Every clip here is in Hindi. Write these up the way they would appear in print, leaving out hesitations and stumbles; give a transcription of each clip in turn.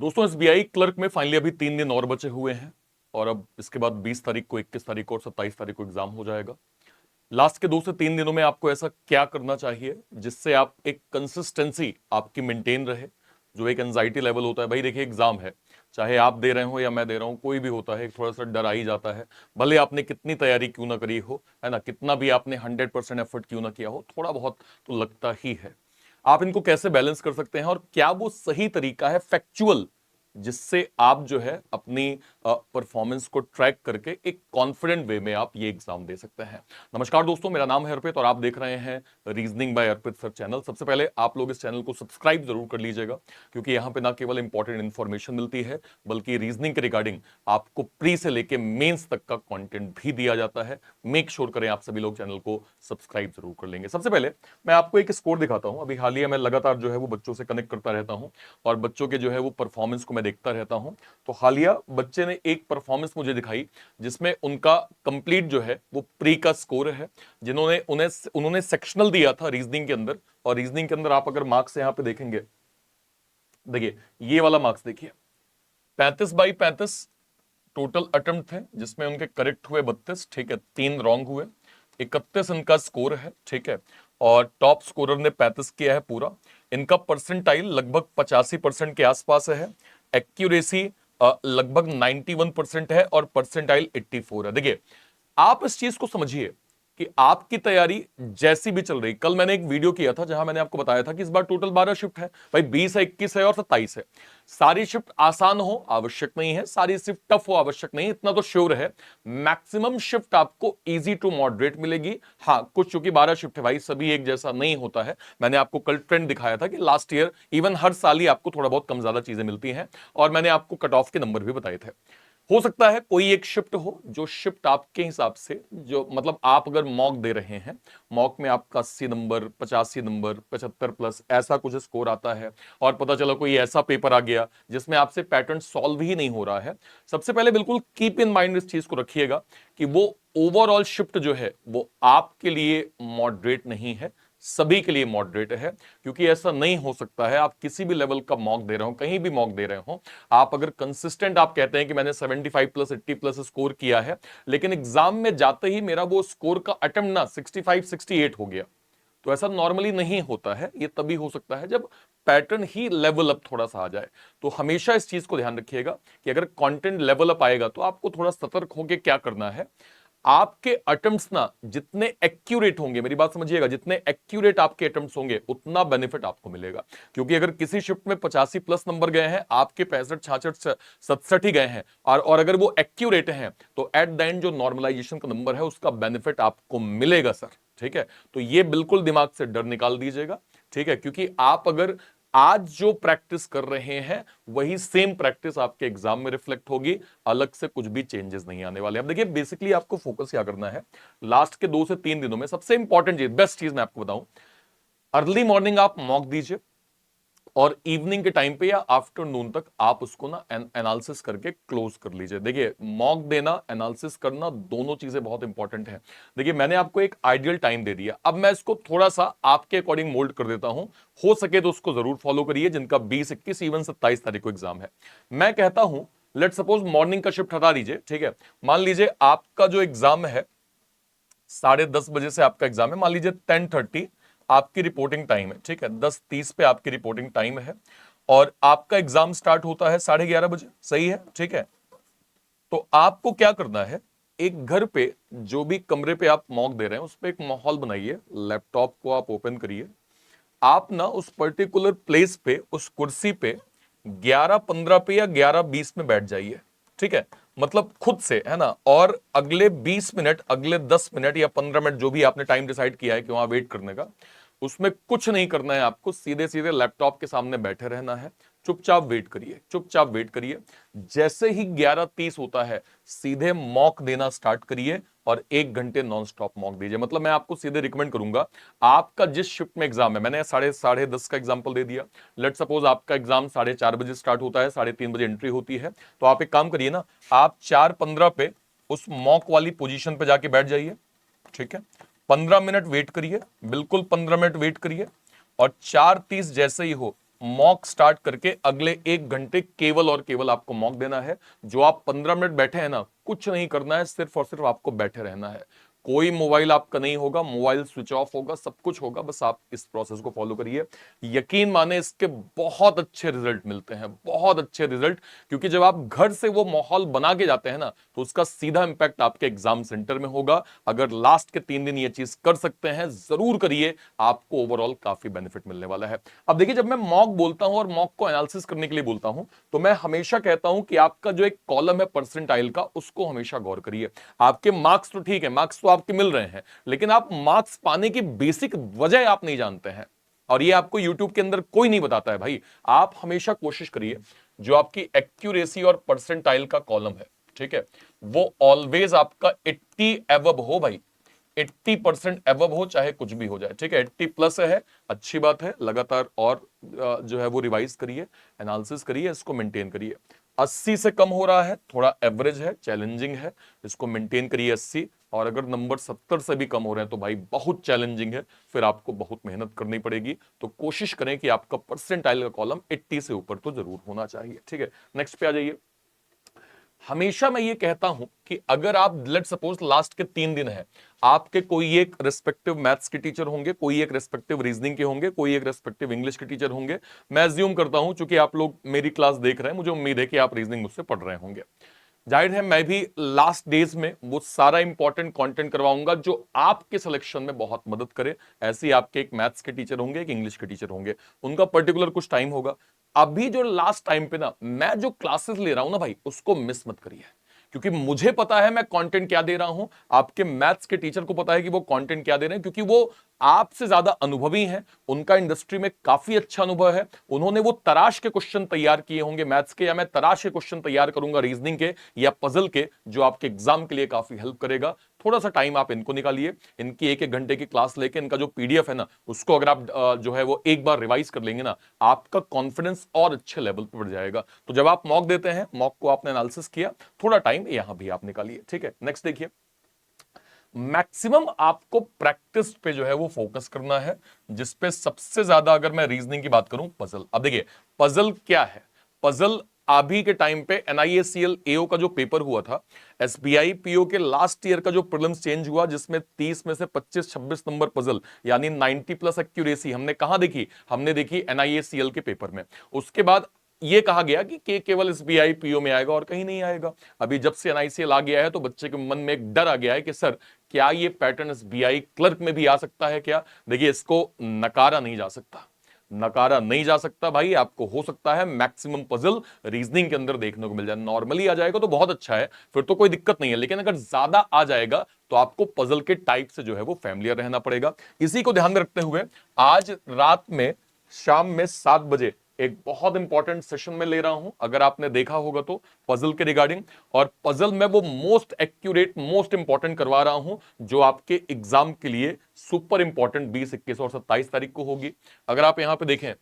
दोस्तों एसबीआई क्लर्क में फाइनली अभी 3 दिन और बचे हुए हैं और अब इसके बाद 20 तारीख को, 21 तारीख को और 27 तारीख को एग्जाम हो जाएगा। लास्ट के 2 से 3 दिनों में आपको ऐसा क्या करना चाहिए जिससे आप एक कंसिस्टेंसी आपकी मेंटेन रहे। जो एक एंजाइटी लेवल होता है, भाई देखिए एग्जाम है, चाहे आप दे रहे हो या मैं दे रहा हूं, कोई भी होता है, थोड़ा सा डर आ ही जाता है। भले आपने कितनी तैयारी क्यों ना करी हो, है ना, कितना भी आपने 100% एफर्ट क्यों ना किया हो, थोड़ा बहुत तो लगता ही है। आप इनको कैसे बैलेंस कर सकते हैं और क्या वो सही तरीका है फैक्चुअल, जिससे आप जो है अपनी परफॉर्मेंस को ट्रैक करके एक कॉन्फिडेंट वे में आप ये एग्जाम दे सकते हैं। नमस्कार दोस्तों, मेरा नाम है अर्पित और आप देख रहे हैं रीजनिंग बाय अर्पित सर चैनल। सबसे पहले आप लोग इस चैनल को सब्सक्राइब जरूर कर लीजिएगा, क्योंकि यहां पे ना केवल इंपॉर्टेंट इंफॉर्मेशन मिलती है, बल्कि रीजनिंग के रिगार्डिंग आपको प्री से लेके मेंस तक का कंटेंट भी दिया जाता है। मेक श्योर करें आप सभी लोग चैनल को सब्सक्राइब जरूर कर लेंगे। सबसे पहले मैं आपको एक स्कोर दिखाता हूं। अभी हालिया मैं लगातार जो है वो बच्चों से कनेक्ट करता रहता हूं और बच्चों के जो है वो परफॉर्मेंस को मैं देखता रहता हूं। तो हालिया बच्चे ने एक परफॉर्मेंस मुझे दिखाई जिसमें उनका कंप्लीट जो है वो प्री का स्कोर है, जिन्होंने उन्होंने सेक्शनल दिया था रीजनिंग के अंदर। और रीजनिंग के अंदर आप अगर मार्क्स यहां पे देखेंगे, देखिए ये वाला मार्क्स देखिए, 35/35 टोटल अटेम्प्ट थे, जिसमें उनके करेक्ट हुए 32, ठीक है, 3 रॉन्ग हुए। 31 इनका स्कोर है, ठीक है, और टॉप स्कोरर ने 35 किया है पूरा। इनका परसेंटाइल लगभग 85% के आसपास है। एक्यूरेसी लगभग 91% है और परसेंटाइल 84 है। देखिए आप इस चीज को समझिए कि आपकी तैयारी जैसी भी चल रही, कल मैंने एक वीडियो किया था जहां मैंने आपको बताया था कि इस बार टोटल 12 शिफ्ट है, भाई 20 है, 21 है और 27 है। सारी शिफ्ट आसान हो आवश्यक नहीं है, सारी शिफ्ट टफ हो आवश्यक नहीं, इतना तो श्योर है। मैक्सिमम शिफ्ट आपको इजी टू मॉडरेट मिलेगी। हाँ, कुछ चूंकि 12 शिफ्ट है भाई, सभी एक जैसा नहीं होता है। मैंने आपको कल ट्रेंड दिखाया था कि लास्ट ईयर इवन हर साल ही आपको थोड़ा बहुत कम ज्यादा चीजें मिलती हैं, और मैंने आपको कट ऑफ के नंबर भी बताए थे। हो सकता है कोई एक शिफ्ट हो जो शिफ्ट आपके हिसाब से, जो मतलब आप अगर मॉक दे रहे हैं, मॉक में आपका 80 नंबर, 85 नंबर, 75+ ऐसा कुछ स्कोर आता है, और पता चला कोई ऐसा पेपर आ गया जिसमें आपसे पैटर्न सॉल्व ही नहीं हो रहा है। सबसे पहले बिल्कुल कीप इन माइंड इस चीज को रखिएगा कि वो ओवरऑल शिफ्ट जो है वो आपके लिए मॉडरेट नहीं है, सभी के लिए मॉडरेट है। क्योंकि ऐसा नहीं हो सकता है आप किसी भी लेवल का मॉक दे रहे हो, कहीं भी मॉक दे रहे हो, आप अगर कंसिस्टेंट आप कहते हैं कि मैंने 75+, 80+ स्कोर किया है, लेकिन एग्जाम में जाते ही मेरा वो स्कोर का अटेम्प्ट ना 65, 68 हो गया, तो ऐसा नॉर्मली नहीं होता है। ये तभी हो सकता है जब पैटर्न ही लेवल अप थोड़ा सा आ जाए। तो हमेशा इस चीज को ध्यान रखिएगा कि अगर कंटेंट लेवल अप आएगा तो आपको थोड़ा सतर्क होकर क्या करना है। आपके अटेम्प्ट्स ना जितने एक्यूरेट होंगे, मेरी बात समझिएगा, जितने एक्यूरेट आपके अटेम्प्ट्स होंगे उतना बेनिफिट आपको मिलेगा। क्योंकि अगर किसी शिफ्ट में 85+ नंबर गए हैं, आपके 65, 66, 67 ही गए हैं, और अगर वो एक्यूरेट हैं, तो एट द एंड जो नॉर्मलाइजेशन का नंबर है उसका बेनिफिट आपको मिलेगा सर। ठीक है, तो ये बिल्कुल दिमाग से डर निकाल दीजिएगा। ठीक है, क्योंकि आप अगर आज जो प्रैक्टिस कर रहे हैं वही सेम प्रैक्टिस आपके एग्जाम में रिफ्लेक्ट होगी, अलग से कुछ भी चेंजेस नहीं आने वाले। अब देखिए बेसिकली आपको फोकस क्या करना है लास्ट के 2 से 3 दिनों में। सबसे इंपॉर्टेंट चीज, बेस्ट चीज मैं आपको बताऊं, अर्ली मॉर्निंग आप मॉक दीजिए और इवनिंग के टाइम पे या आफ्टरनून तक आप उसको ना एनालिसिस करके क्लोज कर लीजिए। देखिए मॉक देना, एनालिसिस करना, दोनों चीजें बहुत इंपॉर्टेंट है। देखिए मैंने आपको एक आइडियल टाइम दे दिया, अब मैं इसको थोड़ा सा आपके अकॉर्डिंग मोल्ड कर देता हूं। हो सके तो उसको जरूर फॉलो करिए, जिनका 20, 21, इवन 27 तारीख को एग्जाम है। मैं कहता हूं लेट सपोज मॉर्निंग का शिफ्ट हटा दीजिए, ठीक है, मान लीजिए आपका जो एग्जाम है 10:30 बजे से आपका एग्जाम है, मान लीजिए 10:30 आपकी रिपोर्टिंग टाइम है, ठीक है, 10:30 पे आपकी रिपोर्टिंग टाइम है, और आपका एग्जाम स्टार्ट होता है 11:30 बजे, सही है, ठीक है। तो आपको क्या करना है, एक घर पे जो भी कमरे पे आप मॉक दे रहे हैं उस पर एक माहौल बनाइए, लैपटॉप को आप ओपन करिए, आप ना उस पर्टिकुलर प्लेस पे, उस कुर्सी पे 11:15 पे या 11:20 में बैठ जाइए, ठीक है, मतलब खुद से, है ना। और अगले 20 मिनट, अगले 10 मिनट या 15 मिनट जो भी आपने टाइम डिसाइड किया है कि वहां वेट करने का, उसमें कुछ नहीं करना है आपको, सीधे सीधे लैपटॉप के सामने बैठे रहना है, चुपचाप वेट करिए, चुपचाप वेट करिए। जैसे ही 11:30 होता है सीधे मॉक देना स्टार्ट करिए और 1 घंटे नॉन स्टॉप मॉक दीजिए। मतलब मैं आपको सीधे रिकमेंड करूंगा, आपका जिस शिफ्ट में एग्जाम है, मैंने साढ़े 10 का एग्जाम्पल दे दिया, लेट सपोज आपका एग्जाम 4:30 बजे स्टार्ट होता है, 3:30 बजे एंट्री होती है, तो आप एक काम करिए ना, आप 4:15 पे उस मॉक वाली पोजीशन पे जाके बैठ जाइए, ठीक है, 15 मिनट वेट करिए, बिल्कुल 15 मिनट वेट करिए, और 4:30 जैसे ही हो मॉक स्टार्ट करके अगले 1 घंटे केवल और केवल आपको मॉक देना है। जो आप 15 मिनट बैठे हैं ना, कुछ नहीं करना है, सिर्फ और सिर्फ आपको बैठे रहना है। कोई मोबाइल आपका नहीं होगा, मोबाइल स्विच ऑफ होगा, सब कुछ होगा, बस आप इस प्रोसेस को फॉलो करिए। यकीन माने इसके बहुत अच्छे रिजल्ट मिलते हैं, बहुत अच्छे रिजल्ट। क्योंकि जब आप घर से वो माहौल बना के जाते हैं ना, तो उसका सीधा इंपैक्ट आपके एग्जाम सेंटर में होगा। अगर लास्ट के 3 दिन ये चीज कर सकते हैं, जरूर करिए, आपको ओवरऑल काफी बेनिफिट मिलने वाला है। अब देखिए, जब मैं मॉक बोलता हूं और मॉक को एनालिसिस करने के लिए बोलता हूं, तो मैं हमेशा कहता हूं कि आपका जो एक कॉलम है परसेंटाइल का, उसको हमेशा गौर करिए। आपके मार्क्स तो ठीक है, मार्क्स तो आपके मिल रहे हैं, लेकिन आप मार्क्स पाने की बेसिक वजह आप नहीं जानते हैं, और ये आपको यूट्यूब के अंदर कोई नहीं बताता है भाई। आप हमेशा कोशिश करिए, जो आपकी एक्यूरेसी और परसेंटाइल का कॉलम है, ठीक है, वो ऑलवेज आपका 80 एवब हो भाई। 80% एवब हो, चाहे कुछ भी हो जाए, ठीक है। 80 प्लस है, अच्छी बात है, लगातार और जो है वो रिवाइज करिए, एनालिसिस करिए, इसको मेंटेन करिए। 80 से कम हो रहा है, थोड़ा एवरेज है, चैलेंजिंग है, इसको मेंटेन करिए 80। और अगर नंबर 70 से भी कम हो रहे हैं तो भाई बहुत चैलेंजिंग है, फिर आपको बहुत मेहनत करनी पड़ेगी। तो कोशिश करें कि आपका परसेंटाइल का कॉलम 80 से ऊपर तो जरूर होना चाहिए, ठीक है। नेक्स्ट पे आ जाइए। हमेशा मैं ये कहता हूं कि अगर आप लेट सपोज लास्ट के 3 दिन है, आपके कोई एक रेस्पेक्टिव मैथ्स के टीचर होंगे, कोई एक रेस्पेक्टिव रीजनिंग के होंगे, कोई एक रेस्पेक्टिव इंग्लिश के टीचर होंगे। मैं अज्यूम करता हूं, चूंकि आप लोग मेरी क्लास देख रहे हैं, मुझे उम्मीद है कि आप रीजनिंग मुझसे पढ़ रहे होंगे। जाहिर है मैं भी लास्ट डेज में वो सारा इंपॉर्टेंट कंटेंट करवाऊंगा जो आपके सिलेक्शन में बहुत मदद करे। ऐसे ही आपके एक मैथ्स के टीचर होंगे, एक इंग्लिश के टीचर होंगे, उनका पर्टिकुलर कुछ टाइम होगा। अभी जो लास्ट टाइम पे ना मैं जो क्लासेस ले रहा हूं ना भाई, उसको मिस मत करिए। क्योंकि मुझे पता है मैं कंटेंट क्या दे रहा हूं, आपके मैथ्स के टीचर को पता है कि वो कंटेंट क्या दे रहे हैं, क्योंकि वो आपसे ज्यादा अनुभवी हैं, उनका इंडस्ट्री में काफी अच्छा अनुभव है। उन्होंने वो तराश के क्वेश्चन तैयार किए होंगे मैथ्स के, या मैं तराश के क्वेश्चन तैयार करूंगा रीजनिंग के या पजल के, जो आपके एग्जाम के लिए काफी हेल्प करेगा। थोड़ा सा टाइम आप इनको निकालिए, इनकी 1-1 घंटे की क्लास लेके इनका जो पीडीएफ है ना, उसको अगर आप जो है वो एक बार रिवाइज कर लेंगे ना, आपका कॉन्फिडेंस और अच्छे लेवल पर बढ़ जाएगा। तो जब आप मॉक देते हैं, मॉक को आपने एनालिसिस किया, थोड़ा टाइम यहां भी आप निकालिए, ठीक है। नेक्स्ट देखिए, मैक्सिमम आपको प्रैक्टिस पे जो है वो फोकस करना है, जिसपे सबसे ज्यादा अगर मैं रीजनिंग की बात करूं, पजल। अब देखिए पजल क्या है, पजल अभी के टाइम पे एनआईएसीएल एओ का जो पेपर हुआ था, एसबीआई पीओ के लास्ट ईयर का जो प्रीलिम्स चेंज हुआ, जिसमें 30 में से 25-26 नंबर पजल, यानी 90 प्लस एक्यूरेसी हमने कहां देखी, हमने देखी एनआईएसीएल के पेपर में। उसके बाद ये कहा गया कि केवल एसबीआई पीओ में आएगा और कहीं नहीं आएगा। अभी जब से एनआईसीएल आ गया है, तो बच्चे के मन में एक डर आ गया है कि सर क्या ये पैटर्न एसबीआई क्लर्क में भी आ सकता है क्या। देखिए इसको नकारा नहीं जा सकता, नकारा नहीं जा सकता भाई। आपको हो सकता है मैक्सिमम पजल रीजनिंग के अंदर देखने को मिल जाए। नॉर्मली आ जाएगा तो बहुत अच्छा है, फिर तो कोई दिक्कत नहीं है, लेकिन अगर ज्यादा आ जाएगा तो आपको पजल के टाइप से जो है वो फैमिलियर रहना पड़ेगा। इसी को ध्यान में रखते हुए आज रात में शाम में 7 बजे एक बहुत इंपॉर्टेंट सेशन में ले रहा हूं, अगर आपने देखा होगा तो, पजल के रिगार्डिंग। और पजल में वो मोस्ट एक्यूरेट, मोस्ट इंपॉर्टेंट करवा रहा हूं, जो आपके एग्जाम के लिए सुपर इंपॉर्टेंट 20, 21 और 27 तारीख को होगी। अगर आप यहां पे देखें,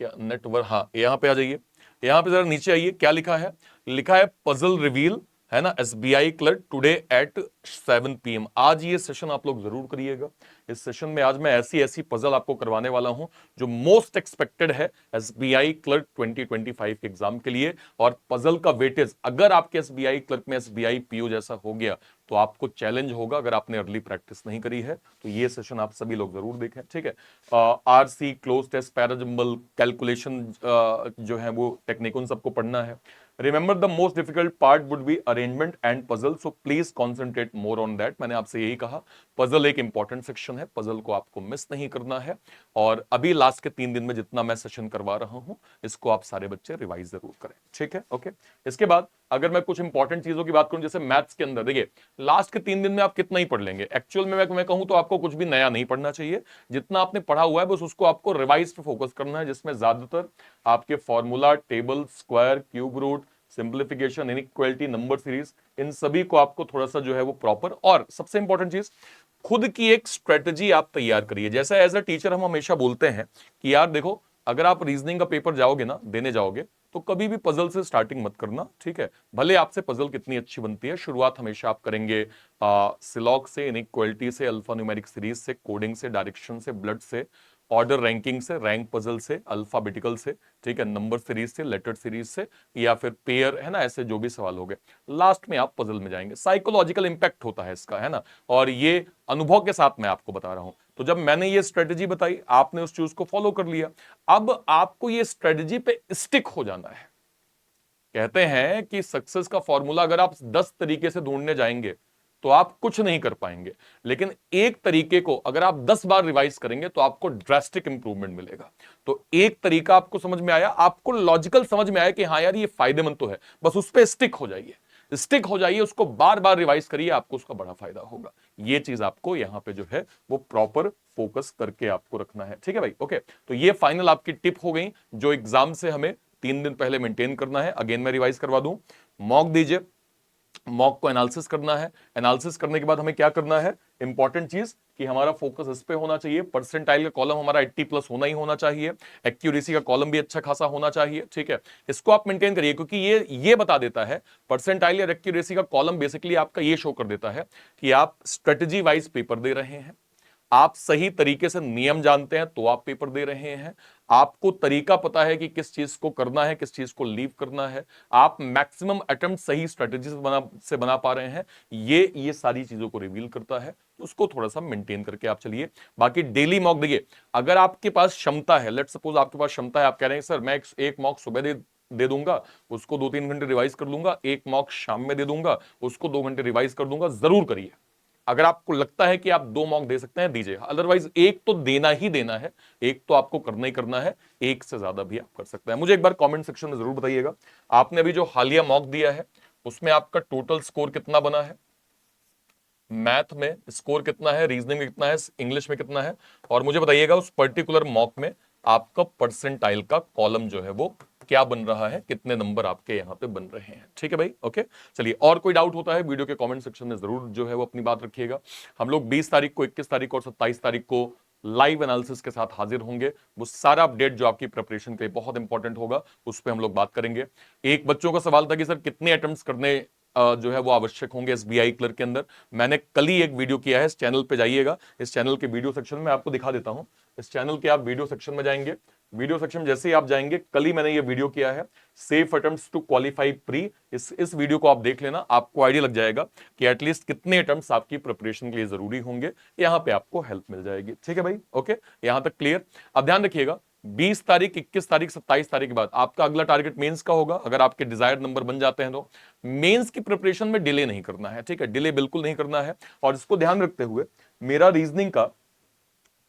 क्या नेटवर्क, हाँ यहां पे आ जाइए, यहां पे जरा नीचे आइए, क्या लिखा है, लिखा है पजल रिवील, है ना, SBI clerk today at 7 PM। आज ये सेशन आप लोग जरूर करिएगा। इस सेशन में आज मैं ऐसी ऐसी पजल आपको करवाने वाला हूं जो मोस्ट एक्सपेक्टेड है एसबीआई क्लर्क 2025 के एग्जाम के लिए। और पजल का वेटेज, अगर आपके एसबीआई क्लर्क में एसबीआई पीओ जैसा हो गया तो आपको चैलेंज होगा, अगर आपने अर्ली प्रैक्टिस नहीं करी है तो ये सेशन आप सभी लोग जरूर देखें, ठीक है। RC, close test, parajumble, calculation जो है वो टेक्निक, उन सबको पढ़ना है। Remember the most difficult part would be arrangement and puzzle, so please concentrate more on that. मैंने आपसे यही कहा, पजल एक इंपॉर्टेंट सेक्शन है, पजल को आपको मिस नहीं करना है। और अभी लास्ट के 3 दिन में जितना मैं सेशन करवा रहा हूं, इसको आप सारे बच्चे रिवाइज जरूर करें, ठीक है, ओके। इसके बाद अगर मैं कुछ इंपॉर्टेंट चीजों की बात करूं, जैसे मैथ्स के अंदर देखिए, लास्ट के 3 दिन में आप कितना ही पढ़ लेंगे, एक्चुअल में मैं कहूं तो आपको कुछ भी नया नहीं पढ़ना चाहिए। जितना आपने पढ़ा हुआ है बस उसको आपको रिवाइज पे फोकस करना है, जिसमें ज्यादातर आपके formula, table, square, cube root, simplification, inequality, number series, इन सभी को आपको थोड़ा सा जो है वो प्रॉपर, और सबसे इंपॉर्टेंट चीज, खुद की एक स्ट्रेटजी आप तैयार करिए। जैसा एज अ टीचर हम हमेशा बोलते हैं कि यार देखो, अगर आप रीजनिंग का पेपर जाओगे ना, देने जाओगे, तो कभी भी पजल से स्टार्टिंग मत करना, ठीक है। भले आपसे पजल कितनी अच्छी बनती है, शुरुआत हमेशा आप करेंगे सिलॉग से, इनइक्वालिटी से, अल्फा न्यूमेरिक सीरीज से, कोडिंग से, डायरेक्शन से, ब्लड से, ऑर्डर रैंकिंग से, रैंक पजल से, अल्फाबेटिकल से, ठीक है, नंबर सीरीज से, लेटर सीरीज से, या फिर पेयर, है ना, ऐसे जो भी सवाल हो गए, लास्ट में आप पजल में जाएंगे। साइकोलॉजिकल इंपैक्ट होता है इसका, है ना, और ये अनुभव के साथ मैं आपको बता रहा हूं। तो जब मैंने ये स्ट्रेटेजी बताई, आपने उस चीज को फॉलो कर लिया, अब आपको ये स्ट्रेटेजी पे स्टिक हो जाना है। कहते हैं कि सक्सेस का फॉर्मूला अगर आप 10 तरीके से ढूंढने जाएंगे तो आप कुछ नहीं कर पाएंगे, लेकिन एक तरीके को अगर आप 10 बार रिवाइज करेंगे तो आपको ड्रास्टिक इंप्रूवमेंट मिलेगा। तो एक तरीका आपको समझ में आया, आपको लॉजिकल समझ में आया कि हाँ यार ये फायदेमंद तो है, बस उस पर स्टिक हो जाइए, स्टिक हो जाइए, उसको बार बार रिवाइज करिए, आपको उसका बड़ा फायदा होगा। ये चीज आपको यहां पे जो है वो प्रॉपर फोकस करके आपको रखना है, ठीक है भाई। ओके, तो ये फाइनल आपकी टिप हो गई जो एग्जाम से हमें 3 दिन पहले मेंटेन करना है। अगेन मैं रिवाइज करवा दूं, मॉक दीजिए, मॉक को एनालिसिस करना है, एनालिसिस करने के बाद हमें क्या करना है, इंपॉर्टेंट चीज कि हमारा फोकस इस पे होना चाहिए, परसेंटाइल का कॉलम हमारा 80+ होना ही होना चाहिए, एक्यूरेसी का कॉलम भी अच्छा खासा होना चाहिए, ठीक है। इसको आप मेंटेन करिए, क्योंकि ये बता देता है, परसेंटाइल या एक्यूरेसी का कॉलम बेसिकली आपका ये शो कर देता है कि आप स्ट्रेटेजी वाइज पेपर दे रहे हैं, आप सही तरीके से नियम जानते हैं तो आप पेपर दे रहे हैं, आपको तरीका पता है कि किस चीज को करना है, किस चीज को लीव करना है, आप मैक्सिमम अटेम्प्ट सही स्ट्रेटेजी से बना पा रहे हैं, ये सारी चीजों को रिवील करता है। उसको थोड़ा सा मेंटेन करके आप चलिए। बाकी डेली मॉक देखिए, अगर आपके पास क्षमता है, लेट्स सपोज आपके पास क्षमता है, आप कह रहे हैं सर मैं एक मॉक सुबह दे दूंगा, उसको 2-3 घंटे रिवाइज कर लूंगा, एक मॉक शाम में दे दूंगा, उसको 2 घंटे रिवाइज कर दूंगा, जरूर करिए। अगर आपको लगता है कि आप 2 मॉक दे सकते हैं दीजिए, अदरवाइज एक तो देना ही देना है, एक तो आपको करना ही करना है, एक से ज्यादा भी आप कर सकते हैं। मुझे एक बार कमेंट सेक्शन में जरूर बताइएगा, आपने अभी जो हालिया मॉक दिया है उसमें आपका टोटल स्कोर कितना बना है, मैथ में स्कोर कितना है, रीजनिंग में कितना है, इंग्लिश में कितना है, और मुझे बताइएगा उस पर्टिकुलर मॉक में आपका परसेंटाइल का कॉलम जो है वो क्या बन रहा है, कितने नंबर आपके यहां पे बन रहे हैं, ठीक है भाई। ओके, चलिए, और कोई डाउट होता है वीडियो के कमेंट सेक्शन में जरूर जो है वो अपनी बात रखिएगा। हम लोग 20 तारीख को, 21 तारीख को और 27 तारीख को लाइव एनालिसिस के साथ हाजिर होंगे। वो सारा अपडेट जो आपकी प्रिपरेशन के लिए बहुत इंपॉर्टेंट होगा उस पर हम लोग बात करेंगे। एक बच्चों का सवाल था कि सर कितने अटेम्प्ट्स करने जो है वो आवश्यक होंगे एसबीआई क्लर्क के अंदर। मैंने कल ही एक वीडियो किया है, इस चैनल पे जाइएगा, इस चैनल के वीडियो सेक्शन में आपको दिखा देता हूं। इस चैनल के आप वीडियो सेक्शन में जाएंगे, वीडियो सेक्शन में जैसे ही आप जाएंगे, कल ही मैंने ये वीडियो किया है, safe attempts to qualify pre. इस वीडियो को आप देख लेना, आपको आइडिया लग जाएगा कि एटलीस्ट कितने अटेम्प्ट्स आपकी प्रिपरेशन के लिए जरूरी होंगे, यहां पे आपको हेल्प मिल जाएगी, ठीक है भाई। ओके, यहां तक क्लियर। अब ध्यान रखिएगा, 20 तारीख, 21 तारीख, 27 तारीख के बाद आपका अगला टारगेट मेंस का होगा। अगर आपके डिजायर्ड नंबर बन जाते हैं तो मेंस की प्रिपरेशन में डिले नहीं करना है, ठीक है, डिले बिल्कुल नहीं करना है। और इसको ध्यान रखते हुए मेरा रीजनिंग का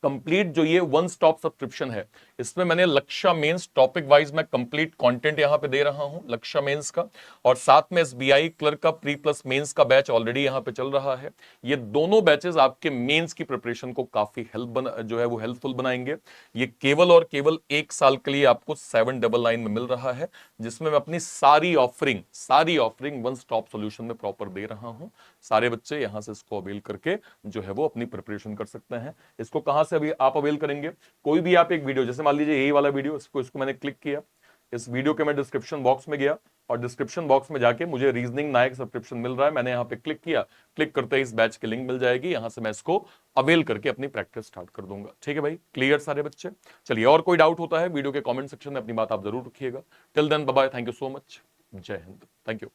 कंप्लीट जो ये वन स्टॉप सब्सक्रिप्शन है, इसमें मैंने लक्ष्य मेंस टॉपिक वाइज मैं कंप्लीट कंटेंट यहां पे दे रहा हूं लक्ष्य मेंस का, और साथ में एसबीआई क्लर्क का प्री प्लस मेंस का बैच ऑलरेडी यहां पे चल रहा है। ये दोनों बैचेस आपके मेंस की प्रिपरेशन को काफी जो है वो हेल्पफुल बनाएंगे। ये केवल और केवल 1 साल के लिए आपको 799 में मिल रहा है, जिसमें मैं अपनी सारी ऑफरिंग वन स्टॉप सोल्यूशन में प्रॉपर दे रहा हूं। सारे बच्चे यहां से इसको अवेल करके जो है वो अपनी प्रिपरेशन कर सकते हैं। इसको कहां से अभी आप अवेल करेंगे, कोई भी आप एक वीडियो, जैसे मान लीजिए यही वाला वीडियो, इसको मैंने क्लिक किया, इस वीडियो के मैं डिस्क्रिप्शन बॉक्स में गया और डिस्क्रिप्शन बॉक्स में जाके मुझे रीजनिंग नायक सब्सक्रिप्शन मिल रहा है, मैंने यहां पे क्लिक किया, क्लिक करते ही इस बैच की लिंक मिल जाएगी, यहां से मैं इसको अवेल करके अपनी प्रैक्टिस स्टार्ट कर दूंगा, ठीक है भाई। क्लियर सारे बच्चे। चलिए, और कोई डाउट होता है वीडियो के कमेंट सेक्शन में अपनी बात आप जरूर रखिएगा। Till then bye bye, thank you so much, जय हिंद, थैंक यू।